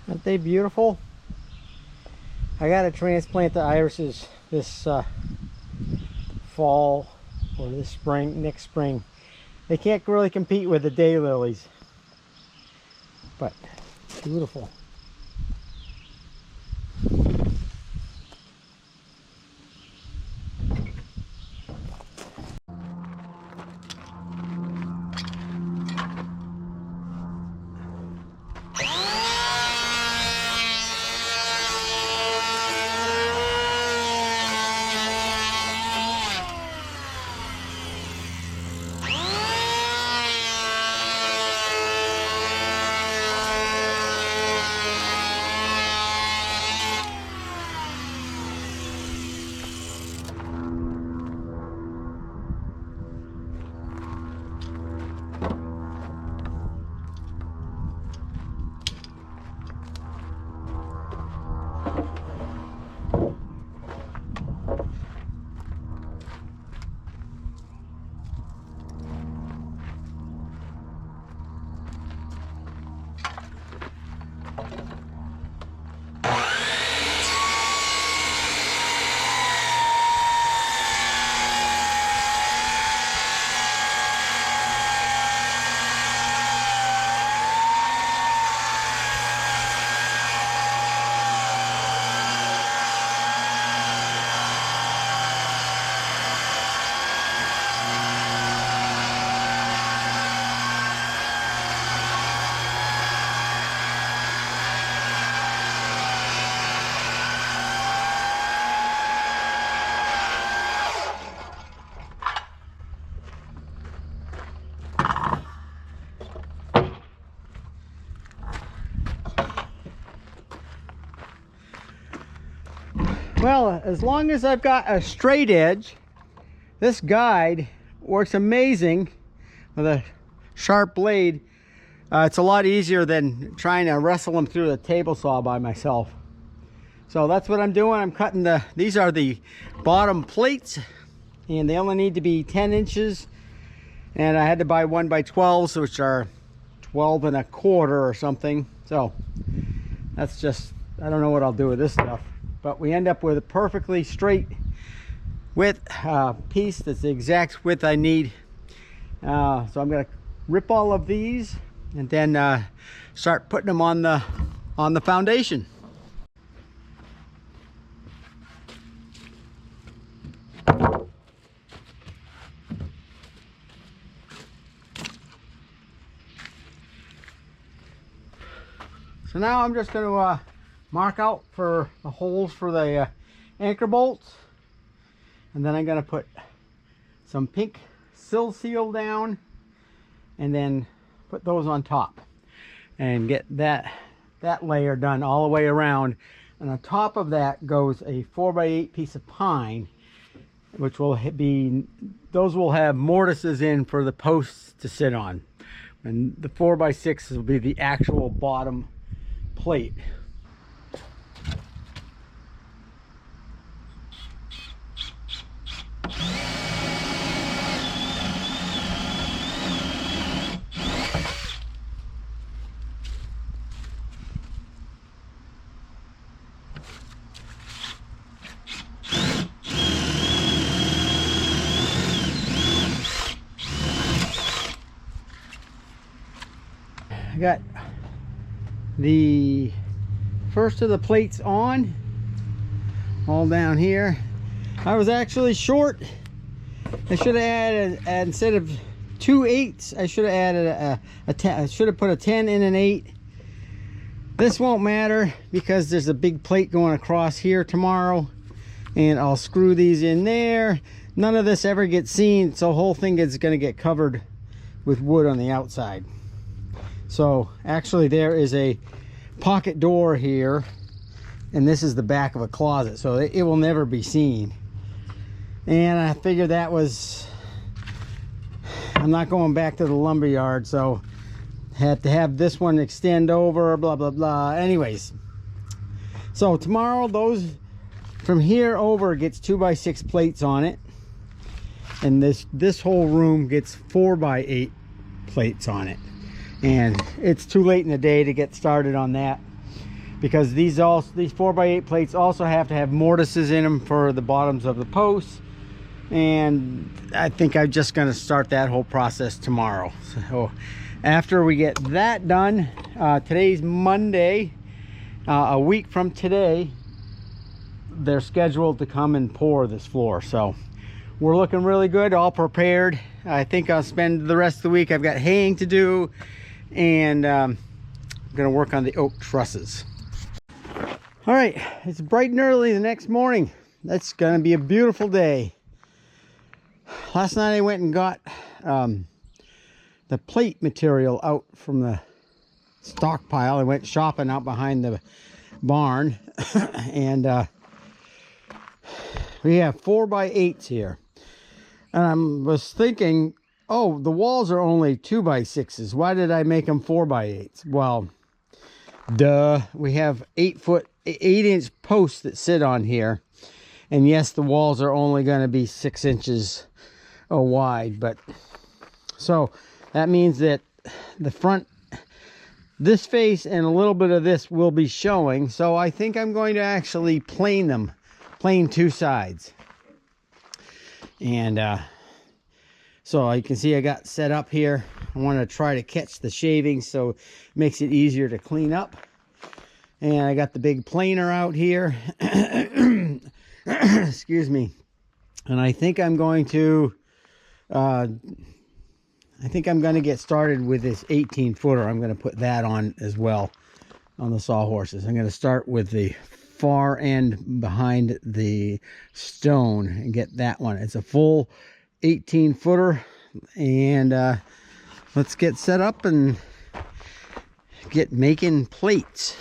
Aren't they beautiful? I got to transplant the irises this fall or this spring, next spring. They can't really compete with the daylilies, but beautiful. Well, as long as I've got a straight edge, this guide works amazing with a sharp blade. It's a lot easier than trying to wrestle them through the table saw by myself. So that's what I'm doing. I'm cutting these are the bottom plates, and they only need to be 10 inches. And I had to buy 1x12s, which are 12 and a quarter or something. So that's just, I don't know what I'll do with this stuff. But we end up with a perfectly straight width piece that's the exact width I need. So I'm going to rip all of these and then start putting them on the foundation. So now I'm just going to mark out for the holes for the anchor bolts, and then I'm going to put some pink sill seal down and then put those on top and get that layer done all the way around. And on top of that goes a 4x8 piece of pine, which will be, those will have mortises in for the posts to sit on, and the 4x6 will be the actual bottom plate. I got the first of the plates on, all down here. I was actually short. I should have added, instead of 2 8s, I should have added a 10. I should have put a 10 in an 8. This won't matter because there's a big plate going across here tomorrow, and I'll screw these in there. None of this ever gets seen, so the whole thing is going to get covered with wood on the outside. So actually there is a pocket door here, and this is the back of a closet, so it will never be seen. And I figured that was, I'm not going back to the lumber yard, so had to have this one extend over, blah blah blah. Anyways, so tomorrow those from here over gets 2x6 plates on it, and this whole room gets 4x8 plates on it. And it's too late in the day to get started on that. because these 4x8 plates also have to have mortises in them for the bottoms of the posts. And I think I'm just going to start that whole process tomorrow. So after we get that done, today's Monday, a week from today they're scheduled to come and pour this floor. So we're looking really good, all prepared. I think I'll spend the rest of the week. I've got haying to do, and I'm gonna work on the oak trusses. All right, it's bright and early the next morning. That's gonna be a beautiful day. Last night I went and got the plate material out from the stockpile. I went shopping out behind the barn and we have 4x8s here, and I was thinking, oh, the walls are only 2x6s. Why did I make them 4x8s? Well, duh. We have 8-inch posts that sit on here, and yes, the walls are only going to be 6 inches wide, but so that means that the front, this face and a little bit of this will be showing. So I think I'm going to actually plane them. Plane two sides. And so you can see I got set up here. I want to try to catch the shavings so it makes it easier to clean up. And I got the big planer out here. Excuse me. And I think I'm going to get started with this 18-footer. I'm going to put that on as well on the sawhorses. I'm going to start with the far end behind the stone and get that one. It's a full 18-footer, and let's get set up and get making plates.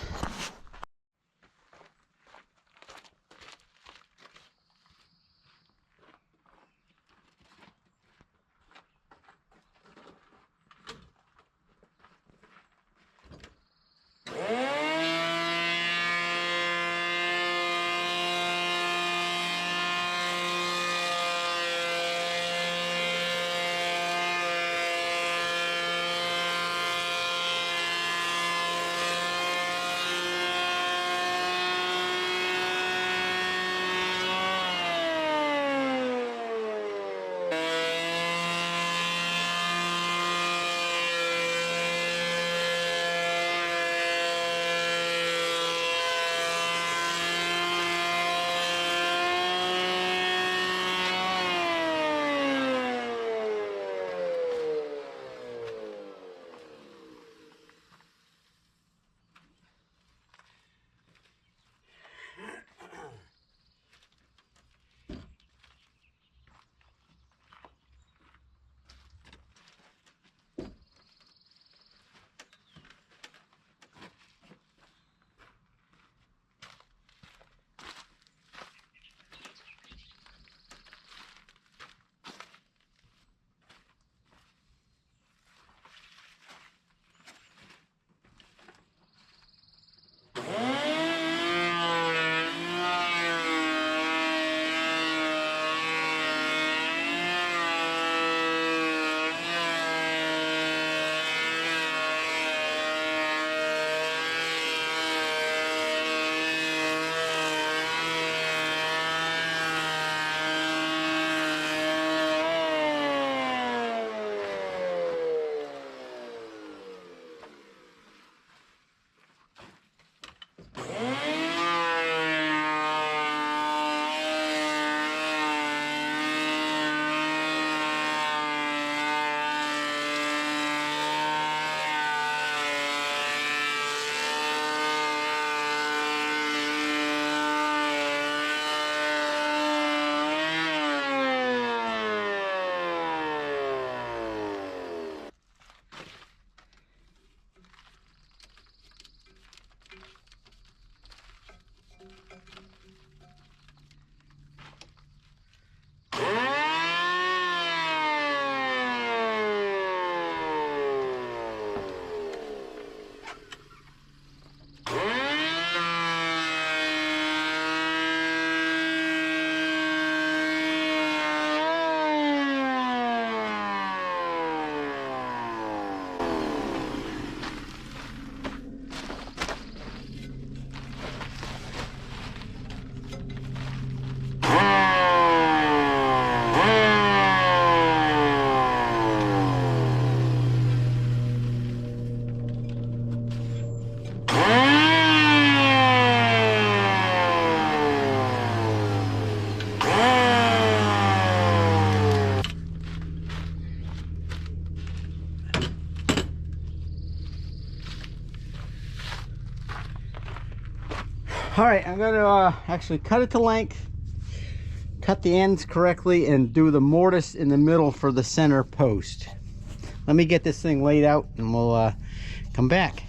All right, I'm gonna actually cut it to length, cut the ends correctly, and do the mortise in the middle for the center post. Let me get this thing laid out and we'll come back.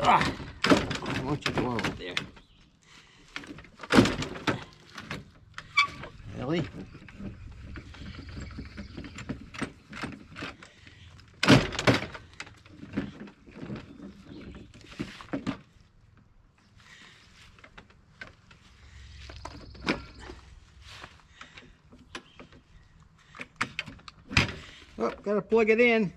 I want you to go over there. Really? Oh, gotta plug it in.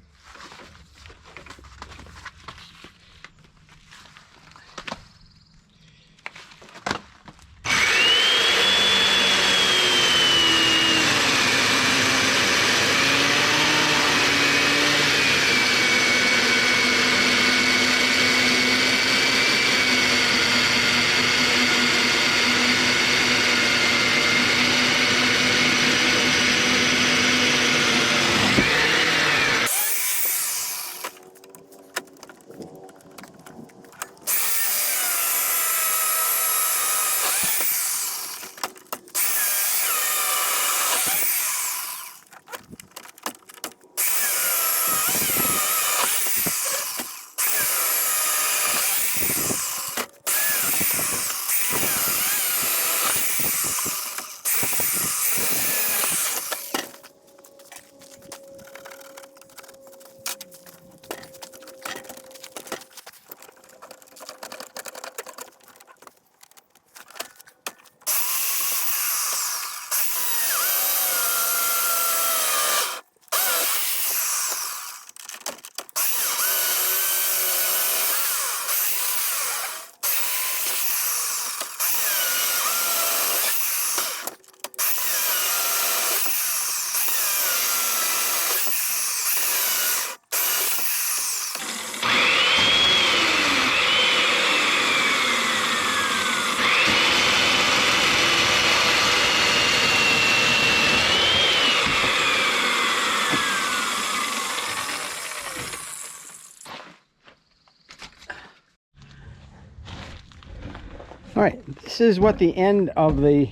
All right, this is what the end of the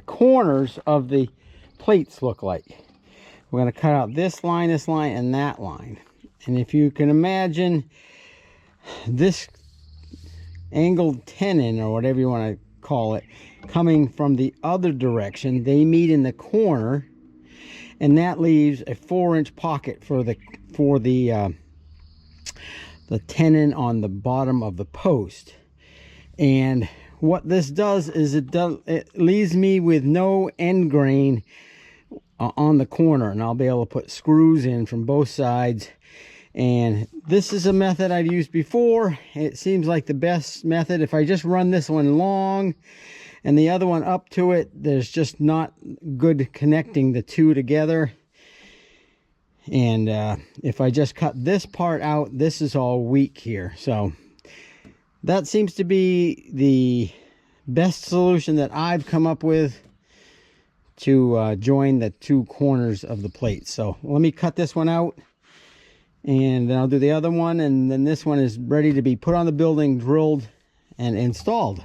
corners of the plates look like. We're going to cut out this line, and that line. And if you can imagine this angled tenon, or whatever you want to call it, coming from the other direction, they meet in the corner, and that leaves a 4-inch pocket for the tenon on the bottom of the post. And what this does is it leaves me with no end grain on the corner, and I'll be able to put screws in from both sides. And this is a method I've used before. It seems like the best method. If I just run this one long and the other one up to it, there's just not good connecting the two together. And if I just cut this part out, this is all weak here. So that seems to be the best solution that I've come up with to join the two corners of the plate. So let me cut this one out, and then I'll do the other one, and then this one is ready to be put on the building, drilled and installed.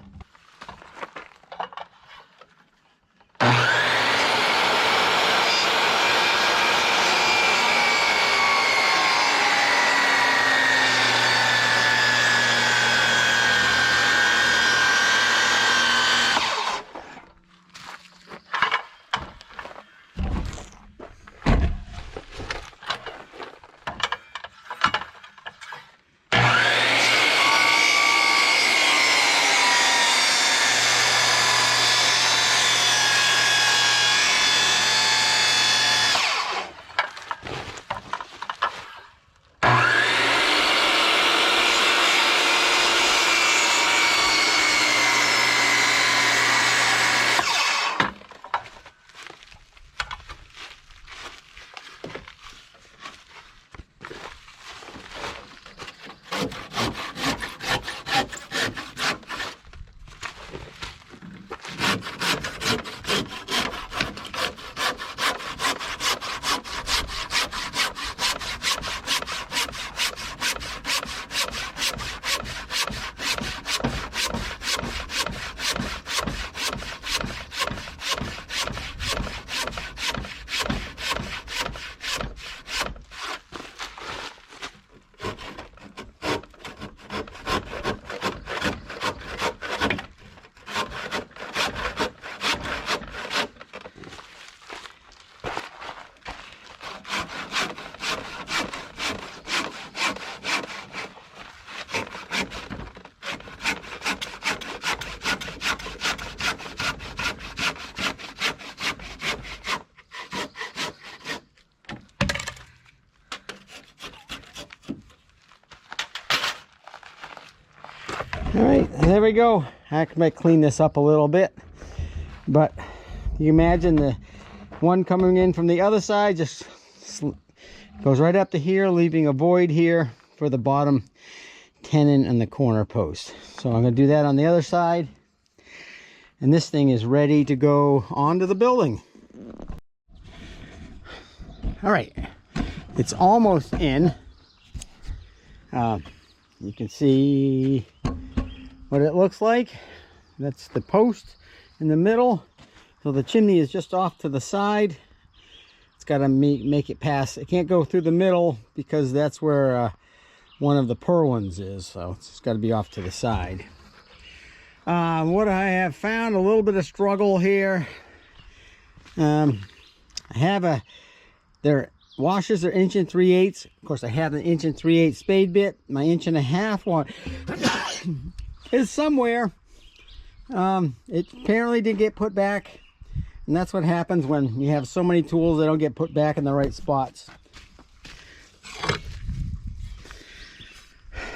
All right, there we go. I might clean this up a little bit, but you imagine the one coming in from the other side just goes right up to here, leaving a void here for the bottom tenon and the corner post. So I'm going to do that on the other side, and this thing is ready to go onto the building. All right, it's almost in. You can see what it looks like. That's the post in the middle. So the chimney is just off to the side. It's got to make it pass. It can't go through the middle because that's where one of the purlins is. So it's just got to be off to the side. What I have found, a little bit of struggle here. I have their washers are 1 3/8. Of course, I have an 1 3/8 spade bit. My 1.5 one is somewhere. It apparently did get put back, and that's what happens when you have so many tools that don't get put back in the right spots.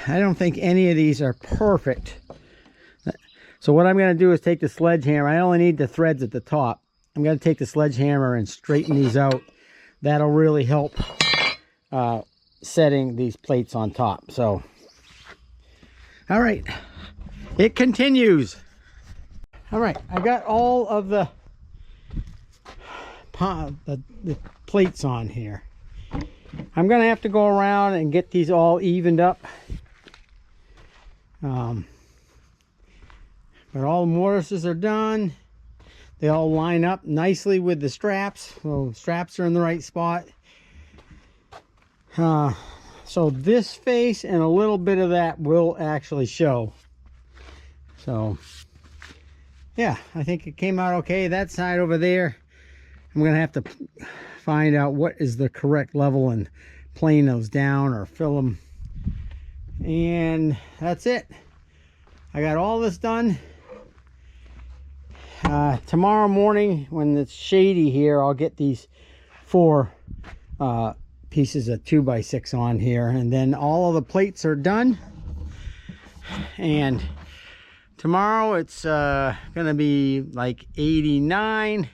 I don't think any of these are perfect. So what I'm going to do is take the sledgehammer. I only need the threads at the top. I'm going to take the sledgehammer and straighten these out. That'll really help setting these plates on top. So, all right, it continues. All right, I got all of the plates on here. I'm gonna have to go around and get these all evened up. But all the mortises are done. They all line up nicely with the straps. So straps are in the right spot. So this face and a little bit of that will actually show. So yeah, I think it came out okay. That side over there, I'm gonna have to find out what is the correct level and plane those down or fill them. And that's it. I got all this done. Tomorrow morning when it's shady here, I'll get these 4 pieces of 2x6 on here, and then all of the plates are done. And tomorrow it's gonna be like 89,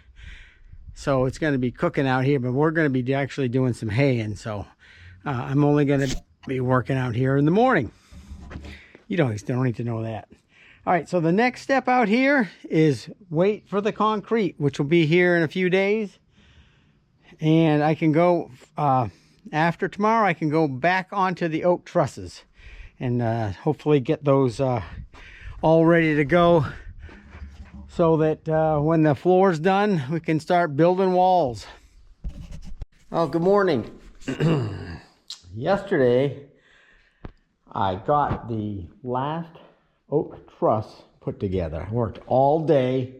so it's gonna be cooking out here, but we're gonna be actually doing some haying. So I'm only gonna be working out here in the morning. You don't need to know that. All right, so the next step out here is wait for the concrete, which will be here in a few days. And I can go, after tomorrow, I can go back onto the oak trusses and hopefully get those all ready to go so that when the floor's done, we can start building walls. Oh, good morning. Yesterday, I got the last oak truss put together. I worked all day,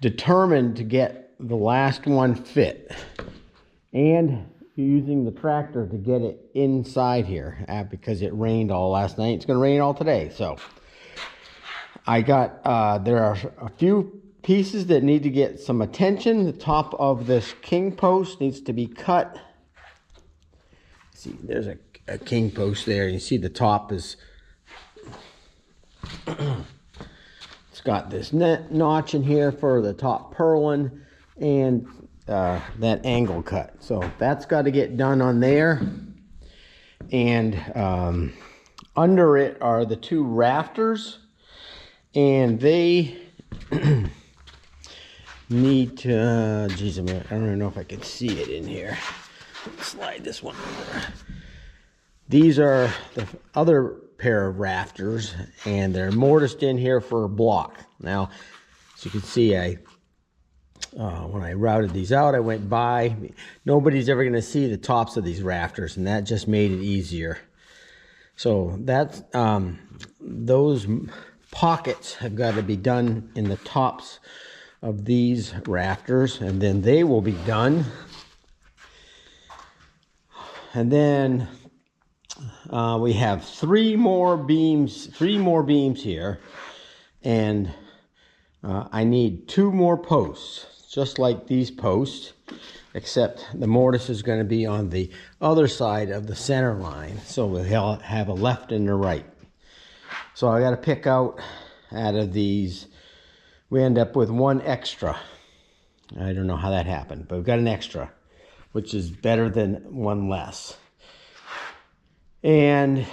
determined to get the last one fit, and using the tractor to get it inside here because it rained all last night. It's going to rain all today. So I got there are a few pieces that need to get some attention. The top of this king post needs to be cut. See, there's a king post there. You see the top is it's got this notch in here for the top purlin and that angle cut. So that's got to get done on there. And under it are the 2 rafters, and they need to geez, I don't even know if I can see it in here. Slide this one over. These are the other pair of rafters, and they're mortised in here for a block. Now, as you can see, when I routed these out, I went by. Nobody's ever going to see the tops of these rafters, and that just made it easier. So that's those pockets have got to be done in the tops of these rafters, and then they will be done. And then we have 3 more beams here, and I need 2 more posts, just like these posts, except the mortise is going to be on the other side of the center line, so we'll have a left and a right. So I got to pick out of these. We end up with one extra. I don't know how that happened, but we've got an extra, which is better than one less. And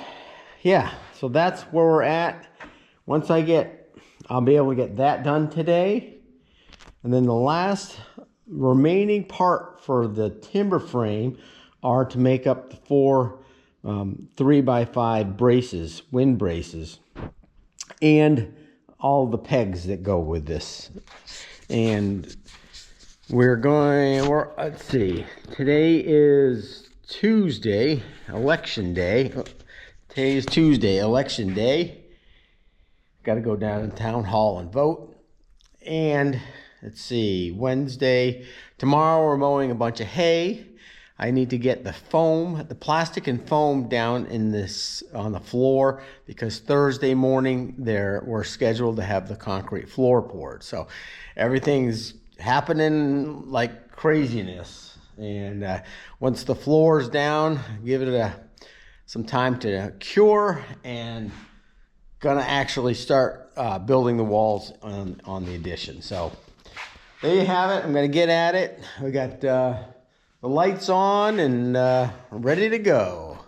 yeah, so that's where we're at. Once I'll be able to get that done today. And then the last remaining part for the timber frame are to make up the 4 3x5 braces, wind braces, and all the pegs that go with this. And let's see, today is Tuesday, election day. Today is Tuesday, election day. Got to go down to town hall and vote. And let's see, Wednesday, tomorrow we're mowing a bunch of hay. I need to get the plastic and foam down on the floor, because Thursday morning we're scheduled to have the concrete floor poured. So everything's happening like craziness. And once the floor's down, give it some time to cure, and gonna actually start building the walls on the addition. So there you have it. I'm gonna get at it. We got the lights on and ready to go.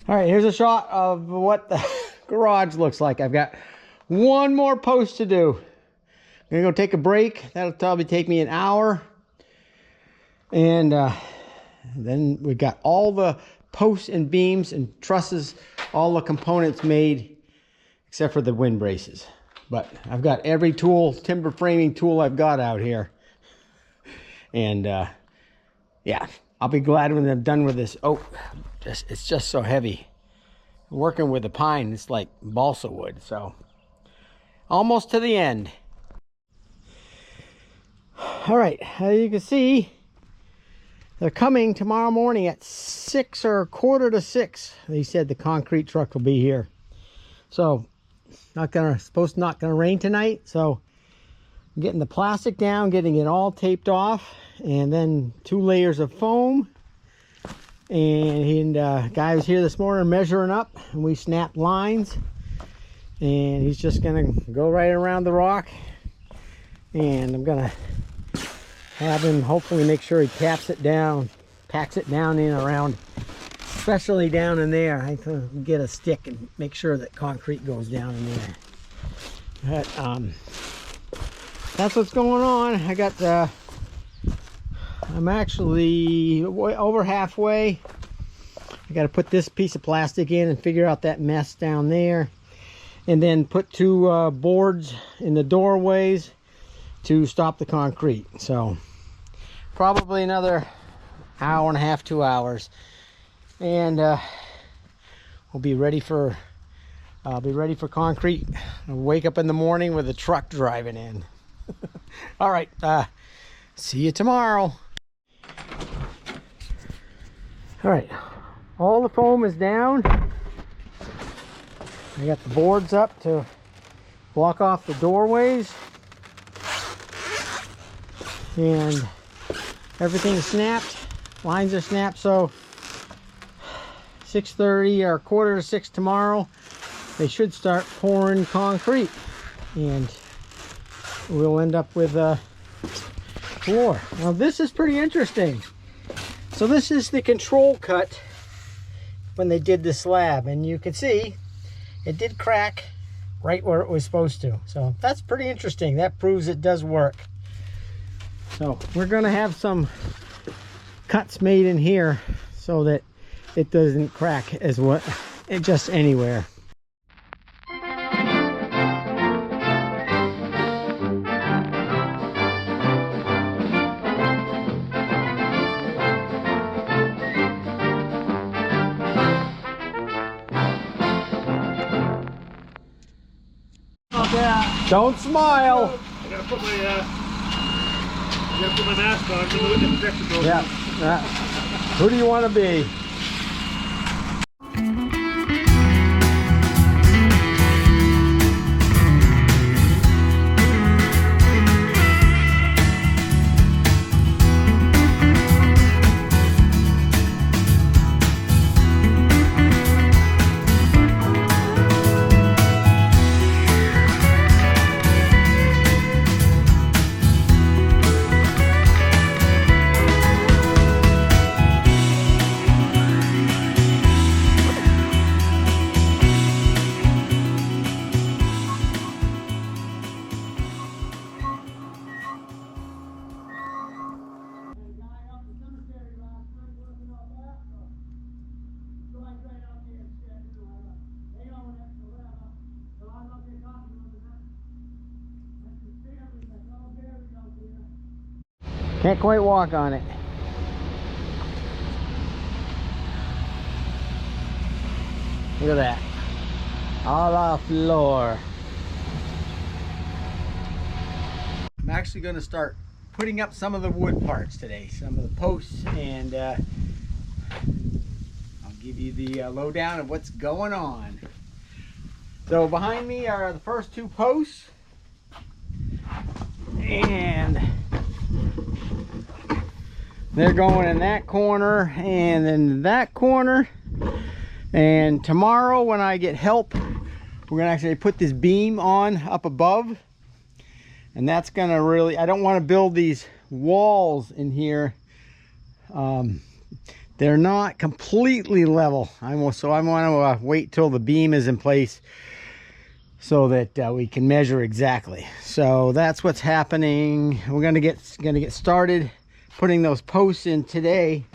All right, here's a shot of what the garage looks like. I've got one more post to do. I'm gonna go take a break. That'll probably take me an hour. And then we got all the posts and beams and trusses, all the components made, except for the wind braces. But I've got every tool, timber framing tool I've got out here. And yeah, I'll be glad when I'm done with this oak. It's just so heavy. Working with the pine, it's like balsa wood. So almost to the end. All right, as you can see, they're coming tomorrow morning at 6 or 5:45. They said the concrete truck will be here. So not gonna rain tonight. So I'm getting the plastic down, getting it all taped off, and then 2 layers of foam. And guy was here this morning measuring up, and we snapped lines. And he's just gonna go right around the rock, and I'm gonna have him hopefully make sure he packs it down in around, especially down in there. I can get a stick and make sure that concrete goes down in there. But that's what's going on. I'm actually over halfway. I got to put this piece of plastic in and figure out that mess down there, and then put 2 boards in the doorways to stop the concrete. So probably another hour and a half, 2 hours, and we'll be ready for concrete. I'll wake up in the morning with a truck driving in. All right, see you tomorrow. All right, all the foam is down. I got the boards up to block off the doorways, and everything's snapped. Lines are snapped. So 6:30 or 5:45 tomorrow, they should start pouring concrete, and we'll end up with a floor. Now this is pretty interesting. So this is the control cut when they did the slab, and you can see it did crack right where it was supposed to. So that's pretty interesting. That proves it does work. So we're gonna have some cuts made in here so that it doesn't crack just anywhere. Don't smile. I gotta put my mask on. Yeah. Who do you want to be? Can't quite walk on it. Look at that. A la floor. I'm actually going to start putting up some of the wood parts today, some of the posts, and I'll give you the lowdown of what's going on. So behind me are the first two posts, and they're going in that corner and then that corner. And tomorrow when I get help, we're gonna actually put this beam on up above, and that's gonna really, I don't want to build these walls in here. They're not completely level. So I want to wait till the beam is in place so that we can measure exactly. So that's what's happening. We're gonna get started putting those posts in today.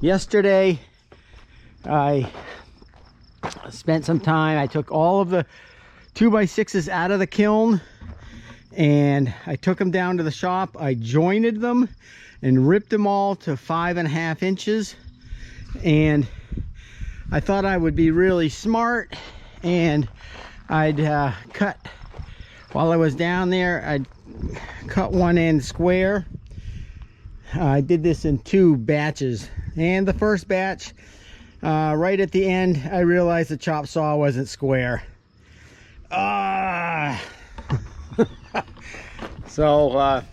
Yesterday I spent some time, I took all of the 2x6s out of the kiln and I took them down to the shop. I jointed them and ripped them all to 5.5 inches, and I thought I would be really smart, and I'd cut, while I was down there, I'd cut one end square. I did this in 2 batches, and the first batch, right at the end, I realized the chop saw wasn't square. So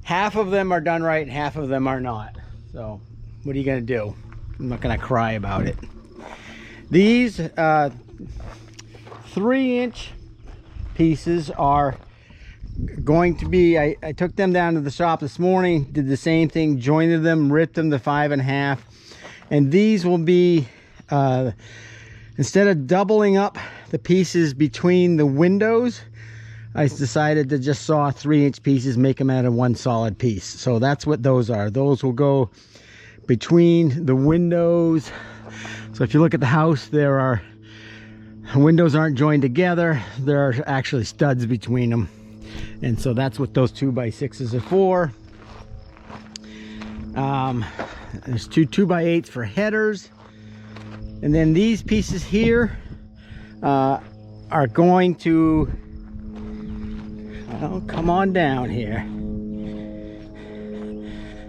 half of them are done right and half of them are not. So what are you gonna do? I'm not gonna cry about it. These 3-inch pieces are going to be, I took them down to the shop this morning, did the same thing, jointed them, ripped them to 5.5, and these will be, instead of doubling up the pieces between the windows, I decided to just saw 3-inch pieces, make them out of one solid piece. So that's what those are. Those will go between the windows. So if you look at the house, there are, windows aren't joined together. There are actually studs between them. And so that's what those 2x6s are for. There's 2 2x8s for headers. And then these pieces here are going to, well, come on down here.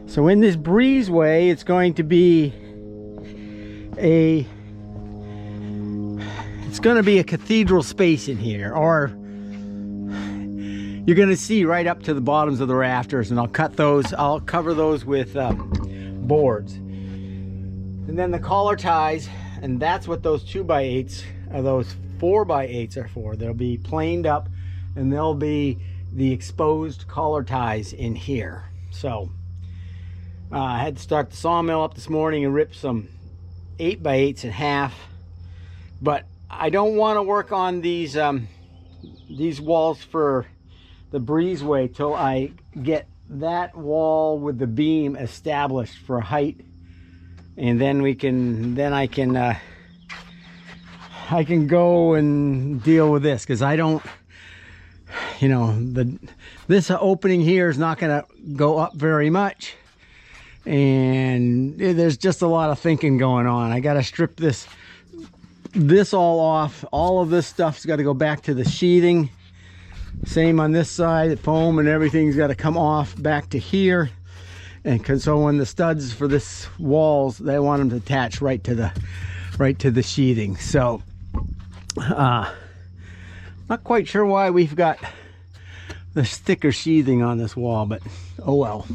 So in this breezeway, it's going to be a cathedral space in here, or you're going to see right up to the bottoms of the rafters, and I'll cover those with boards. And then the collar ties, and that's what those 2x8s, those 4x8s are for. They'll be planed up, and they'll be the exposed collar ties in here. So I had to start the sawmill up this morning and rip some 8x8s in half, but I don't want to work on these walls for the breezeway till I get that wall with the beam established for height, and then I can go and deal with this, because I don't, you know, this opening here is not going to go up very much, and there's just a lot of thinking going on. I got to strip this all off. All of this stuff's got to go back to the sheathing. Same on this side, the foam and everything's got to come off back to here. And so when the studs for this walls, they want them to attach right to the sheathing. So not quite sure why we've got the thicker sheathing on this wall, but oh well.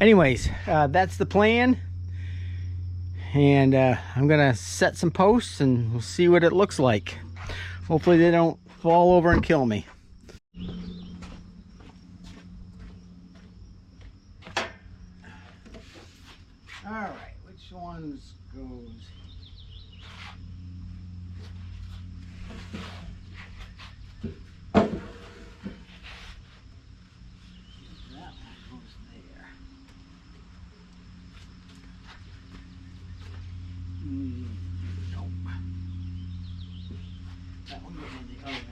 Anyways, that's the plan, and I'm gonna set some posts and we'll see what it looks like. Hopefully they don't fall over and kill me. All right, which ones goes? That one goes there. Nope. That one goes on the other one.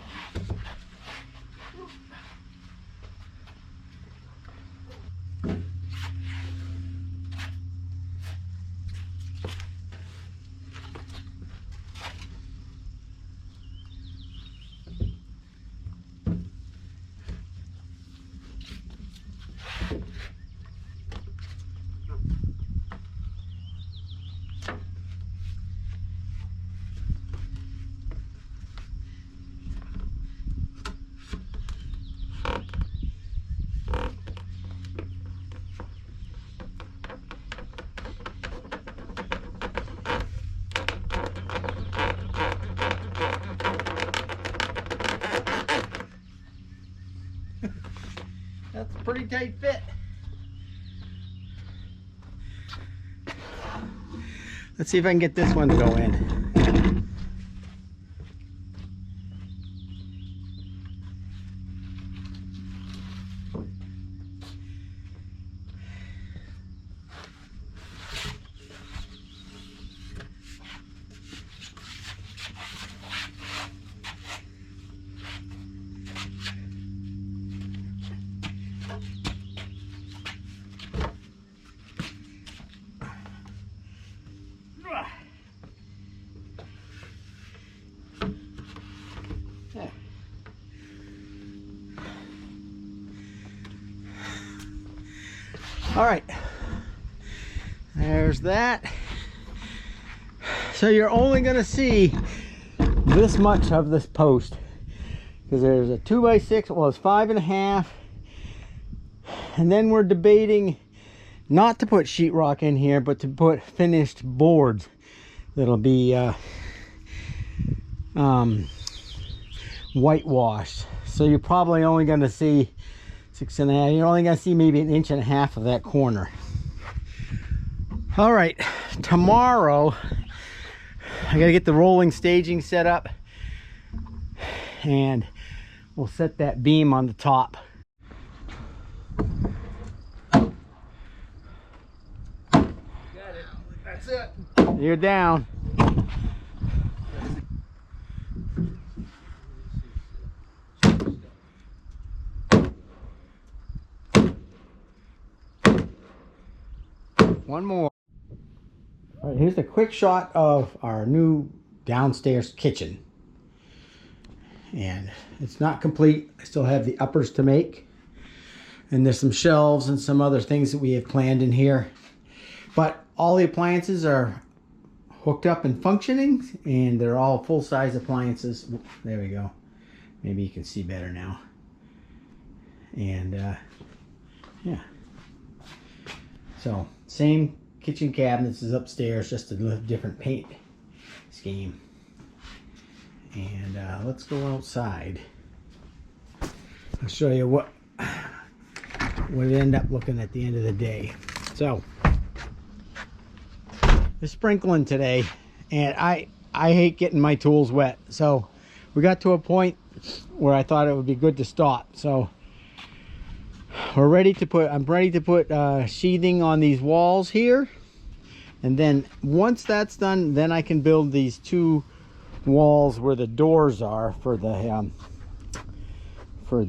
That's a pretty tight fit. Let's see if I can get this one to go in. All right, there's that. So you're only gonna see this much of this post because there's a 2x6, well, it's 5.5, and then we're debating not to put sheetrock in here, but to put finished boards that'll be whitewashed. So you're probably only gonna see 6.5. You're only gonna see maybe 1.5 inches of that corner. All right, tomorrow I gotta get the rolling staging set up, and we'll set that beam on the top. Got it. That's it. You're down. One more. All right, here's a quick shot of our new downstairs kitchen. And it's not complete. I still have the uppers to make. And there's some shelves and some other things that we have planned in here. But all the appliances are hooked up and functioning, and they're all full-size appliances. There we go. Maybe you can see better now. And yeah. So same kitchen cabinets as upstairs, just a different paint scheme. And let's go outside. I'll show you what it end up looking at the end of the day. So we're sprinkling today, and I hate getting my tools wet. So we got to a point where I thought it would be good to stop. So we're ready to put, I'm ready to put sheathing on these walls here. And then once that's done, then I can build these two walls where the doors are for the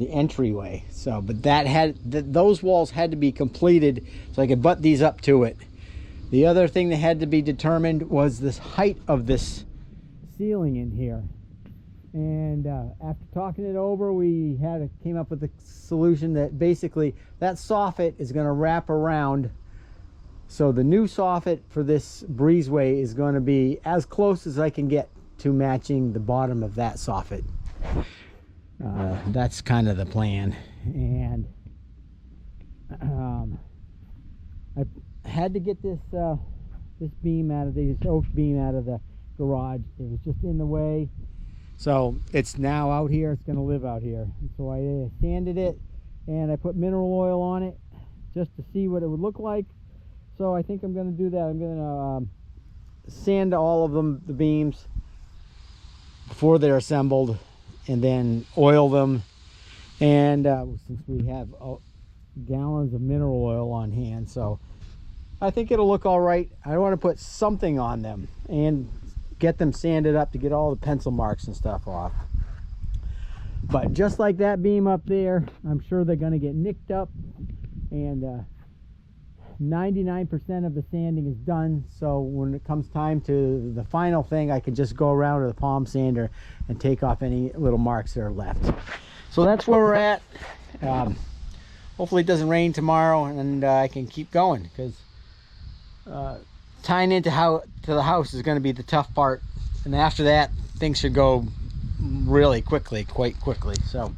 entryway. So, but that those walls had to be completed so I could butt these up to it. The other thing that had to be determined was this height of this ceiling in here. And after talking it over, we came up with a solution that basically that soffit is going to wrap around. So the new soffit for this breezeway is going to be as close as I can get to matching the bottom of that soffit. That's kind of the plan. And I had to get this this beam out of this oak beam out of the garage. It was just in the way. So it's now out here. It's going to live out here. And so I sanded it, and I put mineral oil on it just to see what it would look like. So I think I'm going to do that. I'm going to sand all of them, the beams, before they're assembled, and then oil them. And since we have gallons of mineral oil on hand, so I think it'll look all right. I want to put something on them and get them sanded up to get all the pencil marks and stuff off. But just like that beam up there, I'm sure they're going to get nicked up, and 99% of the sanding is done. So when it comes time to the final thing, I can just go around with a palm sander and take off any little marks that are left. So that's where we're at. Hopefully it doesn't rain tomorrow, and I can keep going, because tying into the house is going to be the tough part, and after that things should go really quickly, quite quickly. So